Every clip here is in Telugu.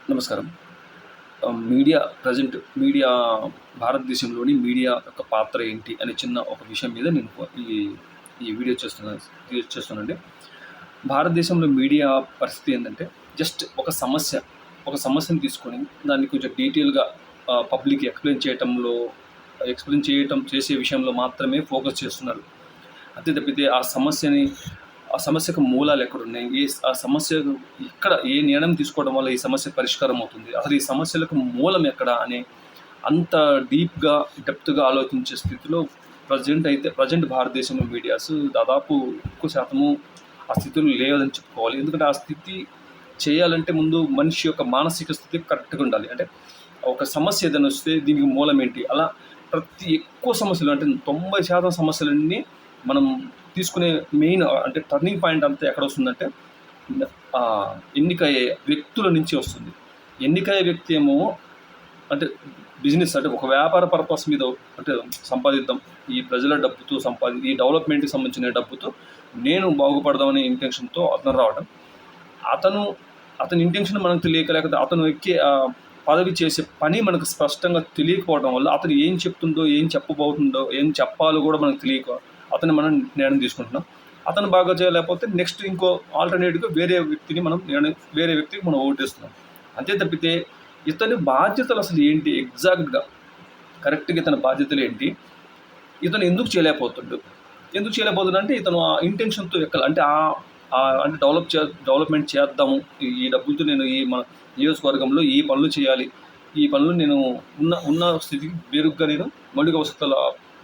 నమస్కారం. మీడియా ప్రజెంట్ మీడియా భారతదేశంలోని మీడియా యొక్క పాత్ర ఏంటి అనే చిన్న ఒక విషయం మీద నేను ఈ ఈ వీడియో చేస్తున్నానండి. భారతదేశంలో మీడియా పరిస్థితి ఏందంటే, జస్ట్ ఒక సమస్యను తీసుకొని దాన్ని కొంచెం డీటెయిల్‌గా పబ్లిక్‌కి చేసే విషయంలో మాత్రమే ఫోకస్ చేస్తున్నారు. అంతే తప్పితే ఆ సమస్యకు మూలాలెక్కడున్నాయి? ఆ సమస్య ఏ నిర్ణయం తీసుకోవడం వల్ల ఈ సమస్య పరిష్కారం అవుతుంది? అసలు ఈ సమస్యలకు మూలం ఎక్కడ అనే అంత డెప్త్‌గా ఆలోచించే స్థితిలో ప్రజెంట్ భారతదేశంలో మీడియాస్ దాదాపు ఎక్కువ శాతము ఆ స్థితిలో లేదని చెప్పుకోవాలి. ఎందుకంటే ఆ స్థితి చేయాలంటే ముందు మనిషి యొక్క మానసిక స్థితి కరెక్ట్‌గా ఉండాలి. అంటే ఒక సమస్య ఏదైనా వస్తే దీనికి మూలం ఏంటి? అలా ఎక్కువ సమస్యలు అంటే 90% సమస్యలన్నీ మనం తీసుకునే అంటే టర్నింగ్ పాయింట్ అంతా ఎక్కడొస్తుందంటే ఎన్నికయ్యే వ్యక్తుల నుంచి వస్తుంది. ఎన్నికయ్యే వ్యక్తి ఏమో అంటే బిజినెస్ అంటే ఒక వ్యాపార పర్పస్ మీద అంటే సంపాదిద్దాం, ఈ ప్రజల డబ్బుతో ఈ డెవలప్మెంట్కి సంబంధించిన డబ్బుతో నేను బాగుపడదామనే ఇంటెన్షన్తో అతను రావడం, అతని ఇంటెన్షన్ మనకు తెలియక, లేకపోతే అతను ఎక్కే పదవి చేసే పని మనకు స్పష్టంగా తెలియకపోవడం వల్ల అతను ఏం చెప్తుందో, ఏం చెప్పబోతుందో, ఏం చెప్పాలో కూడా మనకు తెలియక మనం నిర్ణయం తీసుకుంటున్నాం. అతను బాగా చేయలేకపోతే నెక్స్ట్ ఇంకో ఆల్టర్నేటివ్గా వేరే వ్యక్తికి మనం ఓటేస్తున్నాం. అంతే తప్పితే ఇతని బాధ్యతలు అసలు ఏంటి, కరెక్ట్గా ఇతని బాధ్యతలు ఏంటి, ఇతను ఎందుకు చేయలేకపోతుండు అంటే ఇతను ఆ ఇంటెన్షన్తో అంటే అంటే డెవలప్మెంట్ చేద్దాము, ఈ డబ్బులతో నేను మన నియోజకవర్గంలో ఈ పనులు చేయాలి, ఈ పనులు నేను ఉన్న స్థితికి మెరుగ్గా నేను మౌలిక వసతుల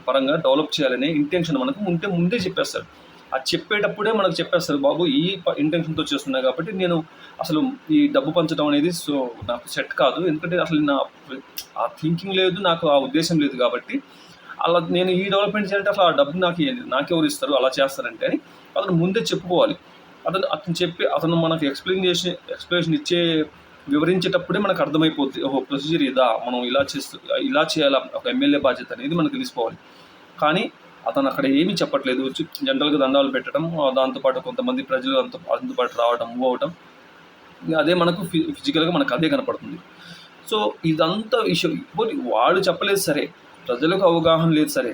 పరంగా డెవలప్ చేయాలనే ఇంటెన్షన్ మనకు ముందే చెప్పేస్తారు. అది చెప్పేటప్పుడే మనకు చెప్పేస్తారు, బాబు ఈ ఇంటెన్షన్తో చేస్తున్నా కాబట్టి నేను అసలు ఈ డబ్బు పంచడం అనేది నాకు సెట్ కాదు, ఎందుకంటే అసలు ఆ థింకింగ్ లేదు, నాకు ఆ ఉద్దేశం లేదు, కాబట్టి అలా నేను ఈ డెవలప్మెంట్ చేయాలంటే అసలు ఆ డబ్బు నాకెవరు ఇస్తారు, అలా చేస్తారంటే అని అతను ముందే చెప్పుకోవాలి. అతను మనకు ఎక్స్ప్లెనేషన్ వివరించేటప్పుడే మనకు అర్థమైపోద్ది, ఓహో ప్రొసీజర్ ఇదా, మనం ఇలా చేయాలా, ఒక ఎమ్మెల్యే బాధ్యత అనేది మనకు తెలిసిపోవాలి. కానీ అతను అక్కడ ఏమీ చెప్పట్లేదు, జనరల్గా దండాలు పెట్టడం, దాంతోపాటు కొంతమంది ప్రజలు అందుబాటు రావడం, మూవ్ అవడం, అదే మనకు ఫిజికల్గా మనకు అదే కనపడుతుంది. సో ఇదంతా విషయం వాడు చెప్పలేదు సరే, ప్రజలకు అవగాహన లేదు సరే,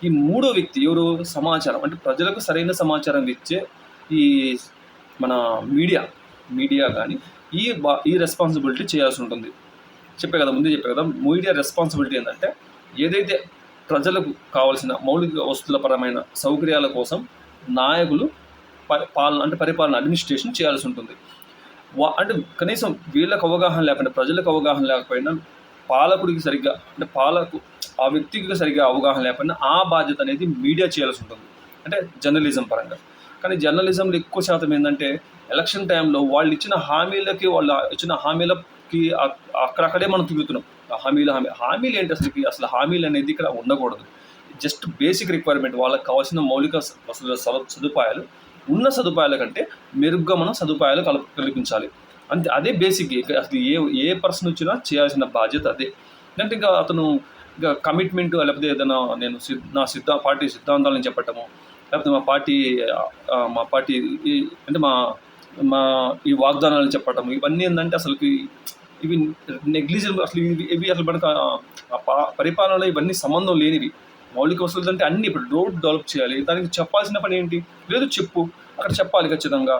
ఈ మూడో వ్యక్తి ఎవరు, సమాచారం అంటే ప్రజలకు సరైన సమాచారం ఇచ్చే ఈ మన మీడియా కానీ ఈ రెస్పాన్సిబిలిటీ చేయాల్సి ఉంటుంది. ముందే చెప్పే కదా, మీడియా రెస్పాన్సిబిలిటీ ఏంటంటే ఏదైతే ప్రజలకు కావాల్సిన మౌలిక వస్తువుల పరమైన సౌకర్యాల కోసం నాయకులు పరిపాలన అడ్మినిస్ట్రేషన్ చేయాల్సి ఉంటుంది. అంటే కనీసం వీళ్ళకు అవగాహన లేకపోయినా, ప్రజలకు అవగాహన లేకపోయినా, పాలకుడికి సరిగ్గా అంటే ఆ వ్యక్తికి సరిగ్గా అవగాహన లేకపోయినా ఆ బాధ్యత అనేది మీడియా చేయాల్సి ఉంటుంది, అంటే జర్నలిజం పరంగా. కానీ జర్నలిజంలో ఎక్కువ శాతం ఏంటంటే ఎలక్షన్ టైంలో వాళ్ళు ఇచ్చిన హామీలకి అక్కడక్కడే మనం తిరుగుతున్నాం. హామీలు ఏంటి అసలు హామీలు అనేది ఇక్కడ ఉండకూడదు. జస్ట్ బేసిక్ రిక్వైర్మెంట్, వాళ్ళకి కావాల్సిన మౌలిక సదుపాయాలు ఉన్న సదుపాయాల కంటే మెరుగ్గా మనం సదుపాయాలు కల్పించాలి. అంతే, అదే బేసిక్. అసలు ఏ పర్సన్ వచ్చినా చేయాల్సిన బాధ్యత అదే. అంటే ఇంకా అతను కమిట్మెంట్, లేకపోతే ఏదైనా నేను పార్టీ సిద్ధాంతాలను చెప్పటము, లేకపోతే మా పార్టీ అంటే మా ఈ వాగ్దానాలను చెప్పటము, ఇవన్నీ ఏంటంటే అసలుకి ఇవి నెగ్లిజిబుల్. అసలు ఇవి అసలు మనకు పరిపాలనలో ఇవన్నీ సంబంధం లేనివి. మౌలిక వసతులు అంటే అన్నీ, ఇప్పుడు రోడ్ డెవలప్ చేయాలి, దానికి చెప్పాల్సిన పని ఏంటి? లేదు అక్కడ చెప్పాలి, ఖచ్చితంగా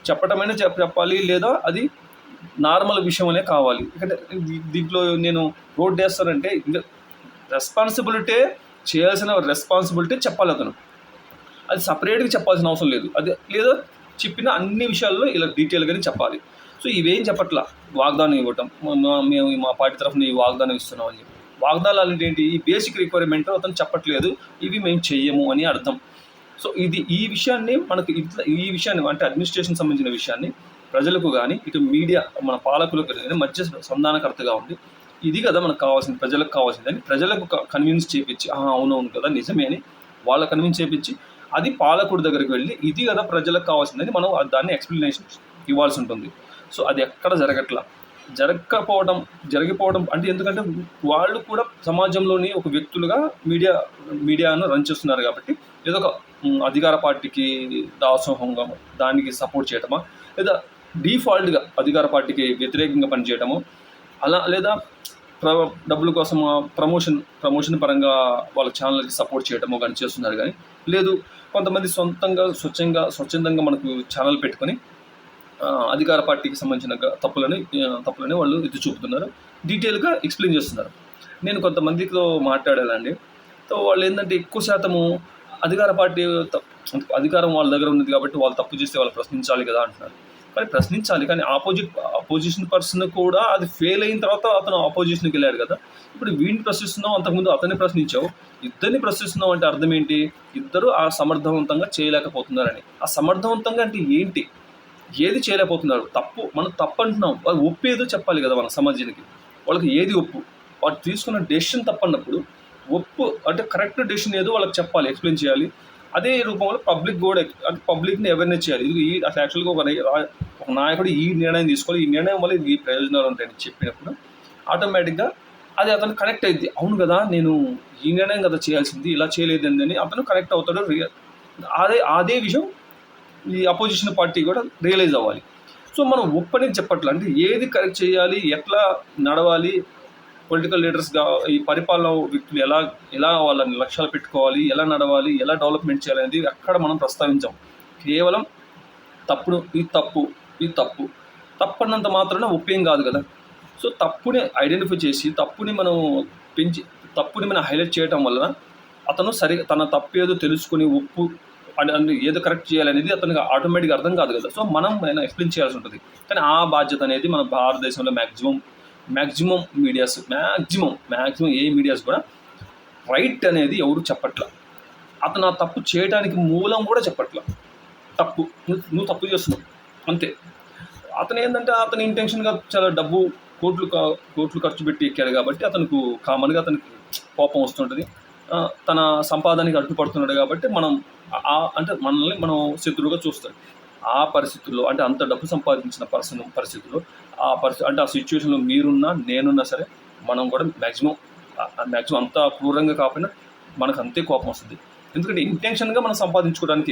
చెప్పటమైనా చెప్పాలి, లేదా అది నార్మల్ విషయం అనే కావాలి. ఎందుకంటే దీంట్లో నేను రోడ్ వేస్తానంటే చేయాల్సిన రెస్పాన్సిబిలిటీ చెప్పాలి అతను, అది సపరేట్గా చెప్పాల్సిన అవసరం లేదు. లేదా చెప్పిన అన్ని విషయాల్లో ఇలా డీటెయిల్గానే చెప్పాలి. సో ఇవేం చెప్పట్లా, వాగ్దానం ఇవ్వటం, మేము మా పార్టీ తరఫున ఈ వాగ్దానం ఇస్తున్నాం అని చెప్పి. వాగ్దానాలు ఏంటి? ఈ బేసిక్ రిక్వైర్మెంట్ అతను చెప్పట్లేదు, ఇవి మేము చెయ్యము అని అర్థం. సో ఈ విషయాన్ని అంటే అడ్మినిస్ట్రేషన్ సంబంధించిన విషయాన్ని ప్రజలకు కానీ, ఇటు మీడియా మన పాలకులకు కానీ మధ్య సంధానకర్తగా ఉంది. ఇది కదా మనకు కావాల్సింది, ప్రజలకు కావాల్సింది అని ప్రజలకు కన్విన్స్ చేయించి, అవునవును కదా నిజమే అని వాళ్ళ కన్విన్స్ చేయించి, అది పాలకుడి దగ్గరికి వెళ్ళి ఇది కదా ప్రజలకు కావాల్సిందని మనం దాన్ని ఎక్స్ప్లెనేషన్ ఇవ్వాల్సి ఉంటుంది. సో అది ఎక్కడ జరిగిపోవడం అంటే, ఎందుకంటే వాళ్ళు కూడా సమాజంలోని ఒక వ్యక్తులుగా మీడియాను రన్ చేస్తున్నారు కాబట్టి, ఏదో ఒక అధికార పార్టీకి దాసోహంగా దానికి సపోర్ట్ చేయటమా, లేదా డిఫాల్ట్గా అధికార పార్టీకి వ్యతిరేకంగా పనిచేయటము, అలా లేదా డబ్బుల కోసం ప్రమోషన్ పరంగా వాళ్ళ ఛానల్కి సపోర్ట్ చేయటము కానీ చేస్తున్నారు. కానీ లేదు, కొంతమంది సొంతంగా స్వచ్ఛందంగా మనకు ఛానల్ పెట్టుకొని అధికార పార్టీకి సంబంధించిన తప్పులని వాళ్ళు ఎత్తి చూపుతున్నారు, డీటెయిల్గా ఎక్స్ప్లెయిన్ చేస్తున్నారు. నేను కొంతమందితో మాట్లాడానండి. సో వాళ్ళు ఏంటంటే ఎక్కువ శాతము అధికార పార్టీ అధికారం వాళ్ళ దగ్గర ఉన్నది కాబట్టి వాళ్ళు తప్పు చేస్తే వాళ్ళు ప్రశ్నించాలి కదా అంటున్నారు. మరి ప్రశ్నించాలి, కానీ అపోజిషన్ పర్సన్ కూడా అది ఫెయిల్ అయిన తర్వాత అతను ఆపోజిషన్కి వెళ్ళాడు కదా. ఇప్పుడు వీడిని ప్రశ్నిస్తున్నావు, అంతకుముందు అతన్ని ప్రశ్నించావు, ఇద్దరిని ప్రశ్నిస్తున్నావు అంటే అర్థం ఏంటి? ఇద్దరు ఆ సమర్థవంతంగా చేయలేకపోతున్నారని. ఆ సమర్థవంతంగా అంటే ఏంటి? ఏది చేయలేకపోతున్నారు? మనం తప్పు అంటున్నాం, వాళ్ళు ఒప్పు ఏదో చెప్పాలి కదా మన సమాజానికి. వాళ్ళకి ఏది ఒప్పు, వాళ్ళు తీసుకున్న డెసిషన్ తప్పన్నప్పుడు ఒప్పు అంటే కరెక్ట్ డెసిషన్ ఏదో వాళ్ళకి చెప్పాలి, ఎక్స్ప్లెయిన్ చేయాలి. అదే రూపంలో పబ్లిక్ని అవేర్నెస్ చేయాలి. ఇది అసలు యాక్చువల్గా ఒక నాయకుడు ఈ నిర్ణయం తీసుకోవాలి, ఈ నిర్ణయం వల్ల ఈ ప్రయోజనాలు ఉంటాయని చెప్పినప్పుడు ఆటోమేటిక్గా అది అతను కనెక్ట్ అయింది. అవును కదా, నేను ఈ నిర్ణయం కదా చేయాల్సింది, ఇలా చేయలేదని అతను కనెక్ట్ అవుతాడు. అదే విషయం ఈ అపోజిషన్ పార్టీ కూడా రియలైజ్ అవ్వాలి. సో మనం ఒప్పని చెప్పట్లే, అంటే ఏది కరెక్ట్ చేయాలి, ఎట్లా నడవాలి, పొలిటికల్ లీడర్స్గా ఈ పరిపాలన వ్యక్తులు ఎలా వాళ్ళని లక్ష్యాలు పెట్టుకోవాలి, ఎలా నడవాలి, ఎలా డెవలప్మెంట్ చేయాలి అనేది అక్కడ మనం ప్రస్తావించాం. కేవలం ఇది తప్పు అన్నంత మాత్రాన ఒప్పేం కాదు కదా. సో తప్పుని ఐడెంటిఫై చేసి తప్పుని మనం హైలైట్ చేయటం వలన అతను తన తప్పు ఏదో తెలుసుకుని ఒప్పు అని ఏదో కరెక్ట్ చేయాలనేది అతనికి ఆటోమేటిక్గా అర్థం కాదు కదా. సో మనం ఎక్స్ప్లెయిన్ చేయాల్సి ఉంటుంది. కానీ ఆ బాధ్యత అనేది మన భారతదేశంలో మ్యాక్సిమం మీడియాస్ ఏ మీడియాస్ కూడా రైట్ అనేది ఎవరు చెప్పట్ల. అతను ఆ తప్పు చేయడానికి మూలం కూడా చెప్పట్ల. నువ్వు తప్పు చేస్తున్నావు అంతే. అతను ఏంటంటే అతని ఇంటెన్షన్గా చాలా కోట్లు ఖర్చు పెట్టి ఎక్కాడు కాబట్టి అతనికి కామన్గా అతనికి కోపం వస్తుంటుంది. తన సంపాదనకి అడ్డుపడుతున్నాడు కాబట్టి మనల్ని మనం శత్రువుగా చూస్తాడు. ఆ పరిస్థితుల్లో అంటే అంత డబ్బు సంపాదించిన పరిస్థితుల్లో అంటే ఆ సిచ్యువేషన్లో మీరున్నా నేనున్నా సరే మనం కూడా మ్యాక్సిమం అంత క్రూరంగా కాకపోయినా మనకు అంతే కోపం వస్తుంది. ఎందుకంటే ఇంటెన్షన్గా మనం సంపాదించుకోవడానికి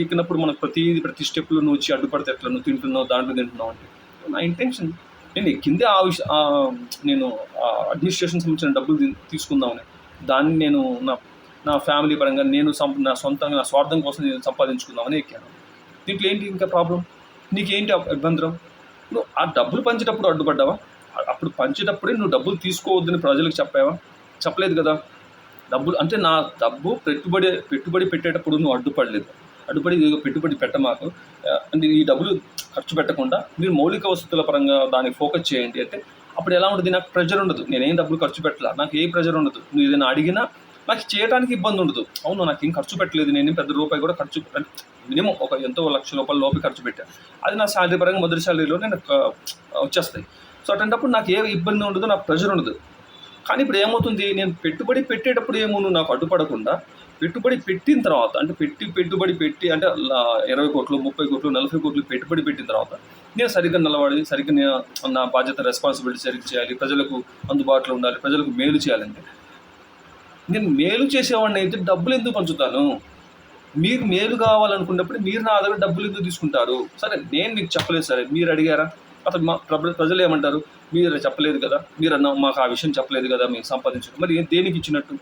ఎక్కినప్పుడు మనకు ప్రతి స్టెప్లో నువ్వు వచ్చి అడ్డుపడితే ఎట్లా, నువ్వు తింటున్నావు, దాంట్లో తింటున్నావు అంటే నా ఇంటెన్షన్. నేను ఎక్కిందే నేను అడ్మినిస్ట్రేషన్ సంబంధించిన డబ్బులు తీసుకుందామని, దాన్ని నేను నా ఫ్యామిలీ పరంగా నా సొంతంగా నా స్వార్థం కోసం నేను సంపాదించుకుందామని ఎక్కాను. దీంట్లో ఏంటి ఇంకా ప్రాబ్లం? నీకేంటి అభ్యంతరం? నువ్వు ఆ డబ్బులు పంచేటప్పుడు అడ్డుపడ్డావా? అప్పుడు పంచేటప్పుడే నువ్వు డబ్బులు తీసుకోవద్దని ప్రజలకు చెప్పావా? చెప్పలేదు కదా. డబ్బులు అంటే నా డబ్బు పెట్టుబడి పెట్టేటప్పుడు నువ్వు అడ్డుపడలేదు. పెట్టుబడి పెట్టమాకు, అంటే ఈ డబ్బులు ఖర్చు పెట్టకుండా మీరు మౌలిక వసతుల పరంగా దానికి ఫోకస్ చేయండి అంటే అప్పుడు ఎలా ఉంటుంది? నాకు ప్రెజర్ ఉండదు, నేనేం డబ్బులు ఖర్చు పెట్టలా, నాకు ఏ ప్రెజర్ ఉండదు. నువ్వు ఏదైనా అడిగినా నాకు చేయడానికి ఇబ్బంది ఉండదు. అవును, నాకు ఏం ఖర్చు పెట్టలేదు, నేనేం పెద్ద రూపాయి కూడా ఖర్చు మినిమం ఒక ఎంతో ₹1,00,000 లోపే ఖర్చు పెట్టాను. అది నా శాలరీ పరంగా మొదటి శాలరీలో నేను వచ్చేస్తాయి. సో అటువంటిప్పుడు నాకు ఏ ఇబ్బంది ఉండదు, నాకు ప్రెజర్ ఉండదు. కానీ ఇప్పుడు ఏమవుతుంది, నేను పెట్టుబడి పెట్టేటప్పుడు నువ్వు నాకు అడ్డుపడకుండా పెట్టుబడి పెట్టిన తర్వాత అంటే పెట్టుబడి పెట్టి అంటే 20 కోట్లు 30 కోట్లు 40 కోట్లు పెట్టుబడి పెట్టిన తర్వాత నేను సరిగ్గా నిలబడి నేను నా బాధ్యత రెస్పాన్సిబిలిటీ సరిగ్గా చేయాలి, ప్రజలకు అందుబాటులో ఉండాలి, ప్రజలకు మేలు చేయాలంటే నేను మేలు చేసేవాడిని అయితే డబ్బులు ఎందుకు పంచుతాను? మీరు మేలు కావాలనుకున్నప్పుడు మీరు నా దగ్గర డబ్బులు ఎందుకు తీసుకుంటారు? సరే నేను మీకు చెప్పలేదు, సరే మీరు అడిగారా? అతను ప్రజలు ఏమంటారు? మీరు చెప్పలేదు కదా, మీరు మాకు ఆ విషయం చెప్పలేదు కదా, మేము సంపాదించడం మరి దేనికి ఇచ్చినట్టు?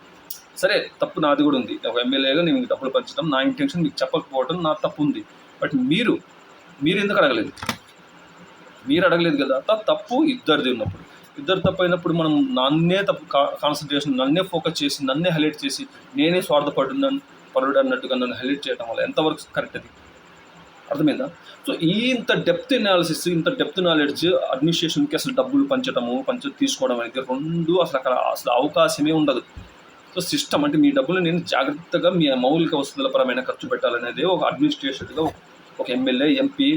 సరే తప్పు నాది కూడా ఉంది, ఒక ఎమ్మెల్యేగా నేను మీకు డబ్బులు పంచడం నా ఇంటెన్షన్, మీకు చెప్పకపోవడం నా తప్పు ఉంది. బట్ మీరు ఎందుకు అడగలేదు? మీరు అడగలేదు కదా. తప్పు ఇద్దరిది ఉన్నప్పుడు, ఇద్దరు తప్పు అయినప్పుడు మనం నన్నే కాన్సన్ట్రేషన్, నన్నే ఫోకస్ చేసి, నన్నే హైలైట్ చేసి, నేనే పరుడు అన్నట్టుగా నన్ను హైలైట్ చేయడం వల్ల ఎంతవరకు కరెక్ట్ అది? అర్థమైందా? సో ఇంత డెప్త్ అనాలిసిస్, ఇంత డెప్త్ నాలెడ్జ్ అడ్మినిస్ట్రేషన్కి అసలు డబ్బులు తీసుకోవడం అనేది రెండు అసలు అవకాశమే ఉండదు. సో సిస్టమ్ అంటే మీ డబ్బులు నేను జాగ్రత్తగా మీ మౌలిక వసతుల పరమైన ఖర్చు పెట్టాలనేది ఒక అడ్మినిస్ట్రేషన్గా ఒక ఎమ్మెల్యే, ఎంపీ,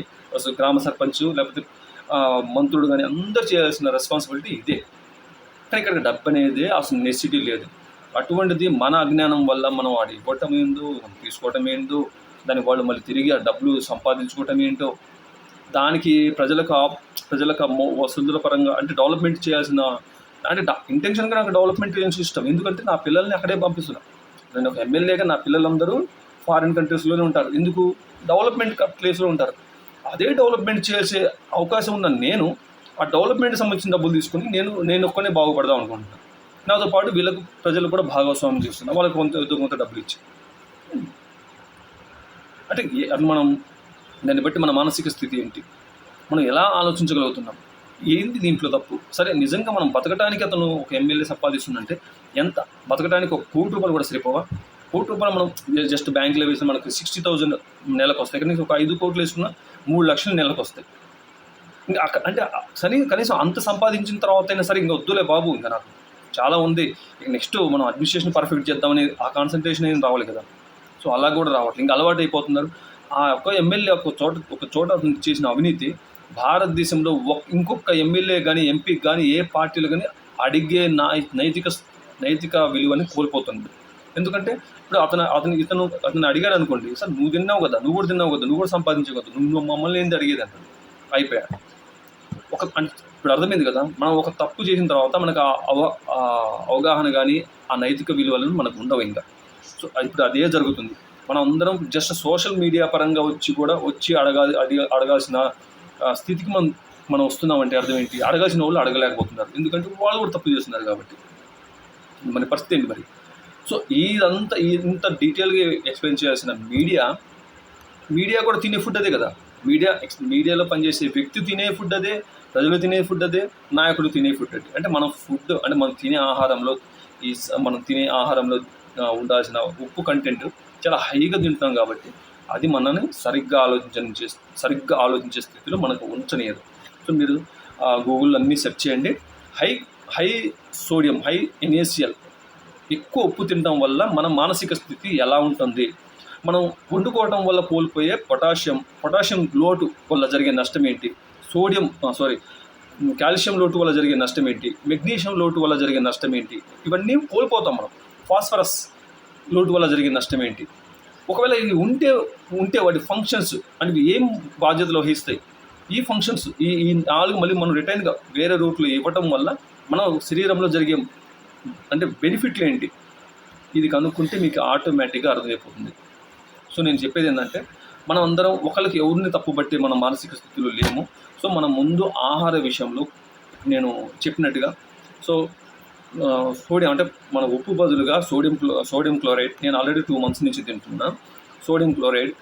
గ్రామ సర్పంచ్ లేకపోతే మంత్రుడు కానీ అందరూ చేయాల్సిన రెస్పాన్సిబిలిటీ ఇదే. కానీ ఇక్కడ డబ్బు అనేది అసలు నెసిటీ లేదు. అటువంటిది మన అజ్ఞానం వల్ల మనం వాడు ఇవ్వటం ఏందో, తీసుకోవటం ఏందో, దాని వాళ్ళు మళ్ళీ తిరిగి ఆ డబ్బులు సంపాదించుకోవటం ఏంటో, దానికి ప్రజలకు వసతుల పరంగా అంటే డెవలప్మెంట్ చేయాల్సిన అంటే ఇంటెన్షన్గా నాకు డెవలప్మెంట్ చేయాల్సిన ఇష్టం. ఎందుకంటే నా పిల్లల్ని అక్కడే పంపిస్తున్నాను. నేను ఒక ఎమ్మెల్యేగా నా పిల్లలందరూ ఫారిన్ కంట్రీస్లోనే ఉంటారు. ఎందుకు? డెవలప్మెంట్ ప్లేస్లో ఉంటారు. అదే డెవలప్మెంట్ చేసే అవకాశం ఉన్న నేను ఆ డెవలప్మెంట్కి సంబంధించిన డబ్బులు తీసుకుని నేను ఒక్కనే బాగుపడదాం అనుకుంటున్నాను. నాతో పాటు వీళ్ళకు ప్రజలు కూడా భాగస్వామ్యం చేస్తున్నా, వాళ్ళకి కొంత డబ్బులు ఇచ్చి. అంటే అది మనం దాన్ని బట్టి మన మానసిక స్థితి ఏంటి, మనం ఎలా ఆలోచించగలుగుతున్నాం, ఏంది దీంట్లో తప్పు. సరే నిజంగా మనం బతకడానికి అతను ఒక ఎమ్మెల్యే సంపాదిస్తుందంటే ఎంత, బతకడానికి ఒక ₹1,00,00,000 కూడా సరిపోవా? ₹1,00,00,000 మనం జస్ట్ బ్యాంకులో వేసిన మనకు 60,000 నెలకు వస్తాయి. కనీసం ఒక 5 కోట్లు వేసుకున్నా 3 లక్షలు నెలకు వస్తాయి. ఇంకా అంటే కనీసం అంత సంపాదించిన తర్వాత అయినా సరే ఇంకా వద్దులే బాబు, ఇంకా నాకు చాలా ఉంది, నెక్స్ట్ మనం అడ్మినిస్ట్రేషన్ పర్ఫెక్ట్ చేద్దామని ఆ కాన్సన్ట్రేషన్ ఏం రావాలి కదా. సో అలా కూడా రావట్లేదు, ఇంకా అలవాటు అయిపోతున్నారు. ఆ ఒక్క ఎమ్మెల్యే ఒక చోట చేసిన అవినీతి భారతదేశంలో ఇంకొక ఎమ్మెల్యే కానీ ఎంపీకి కానీ ఏ పార్టీలు కానీ అడిగే నైతిక విలువని కోల్పోతుంది. ఎందుకంటే ఇప్పుడు అతను అడిగాడు అనుకోండి, సార్ నువ్వు తిన్నావు కదా, నువ్వు కూడా సంపాదించావు కదా, నువ్వు మమ్మల్ని ఏంటి అడిగేది అంటాడు. అయిపోయాడు. ఇప్పుడు అర్థమైంది కదా, మనం ఒక తప్పు చేసిన తర్వాత మనకు అవగాహన కానీ ఆ నైతిక విలువలను మనకు ఉండవు ఇంకా. సో ఇప్పుడు అదే జరుగుతుంది. మనం అందరం జస్ట్ సోషల్ మీడియా పరంగా వచ్చి అడగాల్సిన స్థితికి మనం వస్తున్నామంటే అర్థం ఏంటి, అడగాల్సిన వాళ్ళు అడగలేకపోతున్నారు, ఎందుకంటే వాళ్ళు కూడా తప్పు చేస్తున్నారు కాబట్టి. మన పరిస్థితి ఏంటి మరి? సో ఇంత డీటెయిల్గా ఎక్స్ప్లెయిన్ చేయాల్సిన మీడియా కూడా తినే ఫుడ్ అదే కదా. మీడియాలో పనిచేసే వ్యక్తి తినే ఫుడ్ అదే, ప్రజలు తినే ఫుడ్ అదే, నాయకులు తినే ఫుడ్ అదే. అంటే మనం తినే ఆహారంలో ఉండాల్సిన ఉప్పు కంటెంట్ చాలా హైగా తింటున్నాం కాబట్టి అది మనని సరిగ్గా ఆలోచించే స్థితిలో మనకు ఉంచనీయదు. సో మీరు గూగుల్లో అన్నీ సెర్చ్ చేయండి. హై సోడియం, హై NaCl, ఎక్కువ ఉప్పు తినడం వల్ల మన మానసిక స్థితి ఎలా ఉంటుంది, మనం వండుకోవడం వల్ల కోల్పోయే పొటాషియం లోటు వల్ల జరిగే నష్టం ఏంటి, కాల్షియం లోటు వల్ల జరిగే నష్టం ఏంటి, మెగ్నీషియం లోటు వల్ల జరిగే నష్టం ఏంటి, ఇవన్నీ కోల్పోతాం మనం. ఫాస్ఫరస్ లోటు వల్ల జరిగే నష్టం ఏంటి, ఒకవేళ ఇవి ఉంటే వాటి ఫంక్షన్స్ అనేవి ఏం బాధ్యతలు వహిస్తాయి, ఈ ఫంక్షన్స్ ఈ 4 మళ్ళీ మనం రిటైన్గా వేరే రూట్లో ఇవ్వటం వల్ల మన శరీరంలో జరిగే అంటే బెనిఫిట్లు ఏంటి, ఇది కనుక్కుంటే మీకు ఆటోమేటిక్గా అర్థమైపోతుంది. సో నేను చెప్పేది ఏంటంటే, మనం అందరం ఒకరికి ఎవరిని తప్పుబట్టి మన మానసిక స్థితిలో లేము. సో మనం ముందు ఆహార విషయంలో నేను చెప్పినట్టుగా, సో సోడియం అంటే మన ఉప్పు బదులుగా సోడియం క్లోరైడ్, నేను ఆల్రెడీ 2 months నుంచి తింటున్నా. Sodium chloride